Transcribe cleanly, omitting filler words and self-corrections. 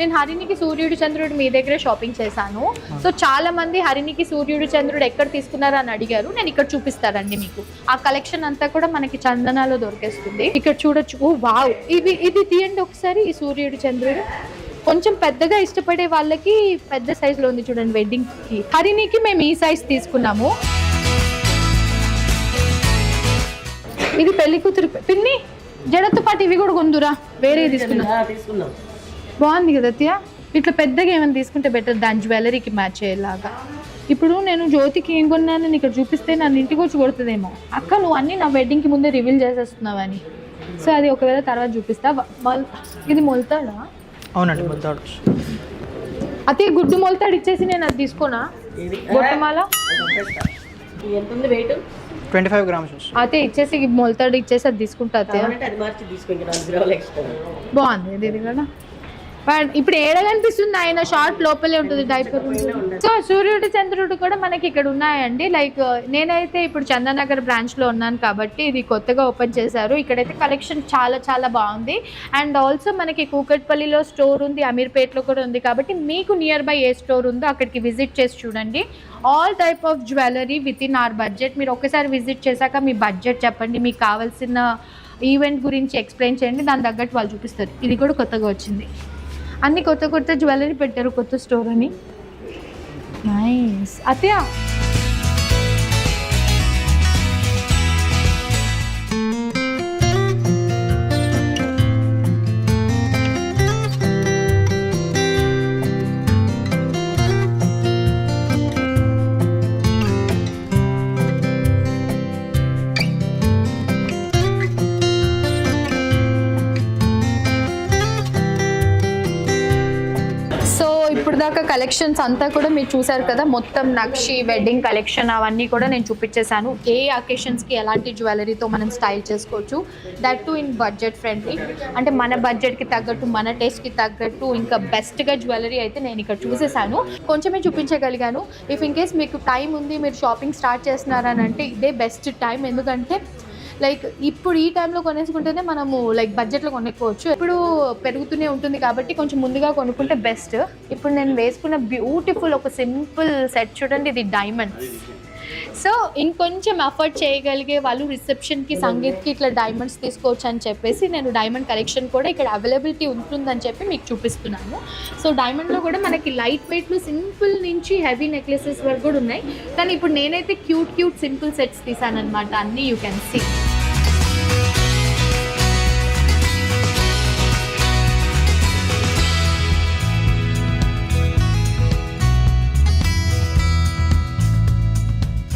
నేను హరిణికి సూర్యుడు చంద్రుడు మీ దగ్గరే షాపింగ్ చేశాను. సో చాలా మంది హరిణికి సూర్యుడు చంద్రుడు ఎక్కడ తీసుకున్నారా అని అడిగారు. నేను ఇక్కడ చూపిస్తారండి మీకు. ఆ కలెక్షన్ అంతా కూడా మనకి చందనాలో దొరికేస్తుంది. ఇక్కడ చూడొచ్చు. ఓ వావ్, ఇది తీయండి ఒకసారి. ఈ సూర్యుడు చంద్రుడు కొంచెం పెద్దగా ఇష్టపడే వాళ్ళకి పెద్ద సైజులో ఉంది చూడండి వెడ్డింగ్ కి. హరిణికి మేము ఈ సైజ్ తీసుకున్నాము. ఇది పెళ్లి కూతురు పిన్ని జడతో పాటు ఇవి కూడా కొందురా. వేరే తీసుకున్నాం. బాగుంది కదా అత్తయ్య. ఇట్లా పెద్దగా ఏమైనా తీసుకుంటే బెటర్, దాని జ్యువెలరీకి మ్యాచ్ అయ్యేలాగా. ఇప్పుడు నేను జ్యోతికి ఏం కొన్నాను ఇక్కడ చూపిస్తే నన్ను ఇంటికి వచ్చి కొడుతుందేమో, అక్క నువ్వు అన్నీ నా వెడ్డింగ్కి ముందే రివీల్ చేసేస్తున్నావని. సో అది ఒకవేళ తర్వాత చూపిస్తా. ఇది మొలతాడా? అవునండి మొలతాడు. అతి గుడ్డు మొలతాడు ఇచ్చేసి నేను అది తీసుకోనా? గొట్టమాల 25 grams. అయితే ఇచ్చేసి మొలతాడు ఇచ్చేసి అది తీసుకుంటా. బాగుంది ఇది కూడా. ఇప్పుడు ఏడ కనిపిస్తుంది ఆయన షార్ట్ లోపలే ఉంటుంది డైపర్. సో సూర్యుడు చంద్రుడు కూడా మనకి ఇక్కడ ఉన్నాయండి. లైక్ నేనైతే ఇప్పుడు చందనగర్ బ్రాంచ్ లో ఉన్నాను కాబట్టి ఇది కొత్తగా ఓపెన్ చేశారు. ఇక్కడైతే కలెక్షన్ చాలా చాలా బాగుంది. అండ్ ఆల్సో మనకి కూకట్పల్లిలో స్టోర్ ఉంది, అమీర్పేట్లో కూడా ఉంది. కాబట్టి మీకు నియర్ బై ఏ స్టోర్ ఉందో అక్కడికి విజిట్ చేసి చూడండి. All type of jewellery with in our budget. మీరు ఒకసారి విజిట్ చేశాక మీ బడ్జెట్ చెప్పండి, మీకు కావాల్సిన ఈవెంట్ గురించి ఎక్స్ప్లెయిన్ చేయండి, దాని తగ్గట్టు వాళ్ళు చూపిస్తారు. ఇది కూడా కొత్తగా వచ్చింది. అన్ని కొత్త కొత్త జ్యువెలరీ పెట్టారు, కొత్త స్టోర్ అని. నైస్ అత్తయ్య. దాకా కలెక్షన్స్ అంతా కూడా మీరు చూసారు కదా. మొత్తం నక్షి వెడ్డింగ్ కలెక్షన్ అవన్నీ కూడా నేను చూపించేశాను. ఏ అకేషన్స్కి ఎలాంటి జ్యువెలరీతో మనం స్టైల్ చేసుకోవచ్చు, that to in budget friendly. అంటే మన బడ్జెట్కి తగ్గట్టు, మన టేస్ట్కి తగ్గట్టు ఇంకా బెస్ట్గా జ్యువెలరీ అయితే నేను ఇక్కడ చూసేసాను. కొంచెమే చూపించగలిగాను. ఇఫ్ ఇన్ కేస్ మీకు టైం ఉంది, మీరు షాపింగ్ స్టార్ట్ చేస్తున్నారని అంటే ఇదే బెస్ట్ టైం. ఎందుకంటే లైక్ ఇప్పుడు ఈ టైంలో కొనేసుకుంటేనే మనము లైక్ బడ్జెట్లో కొనుక్కోవచ్చు. ఇప్పుడు పెరుగుతూనే ఉంటుంది కాబట్టి కొంచెం ముందుగా కొనుక్కుంటే బెస్ట్. ఇప్పుడు నేను వేసుకున్న బ్యూటిఫుల్ ఒక సింపుల్ సెట్ చూడండి, ఇది డైమండ్స్. సో ఇంకొంచెం అఫోర్డ్ చేయగలిగే వాళ్ళు రిసెప్షన్కి, సంగీత్కి ఇట్లా డైమండ్స్ తీసుకోవచ్చు అని చెప్పేసి నేను డైమండ్ కలెక్షన్ కూడా ఇక్కడ అవైలబిలిటీ ఉంటుందని చెప్పి మీకు చూపిస్తున్నాను. సో డైమండ్లో కూడా మనకి లైట్ వెయిట్లో సింపుల్ నుంచి హెవీ నెక్లెసెస్ వరకు కూడా ఉన్నాయి. కానీ ఇప్పుడు నేనైతే క్యూట్ సింపుల్ సెట్స్ తీసాను అనమాట. అన్నీ యూ కెన్ సీ.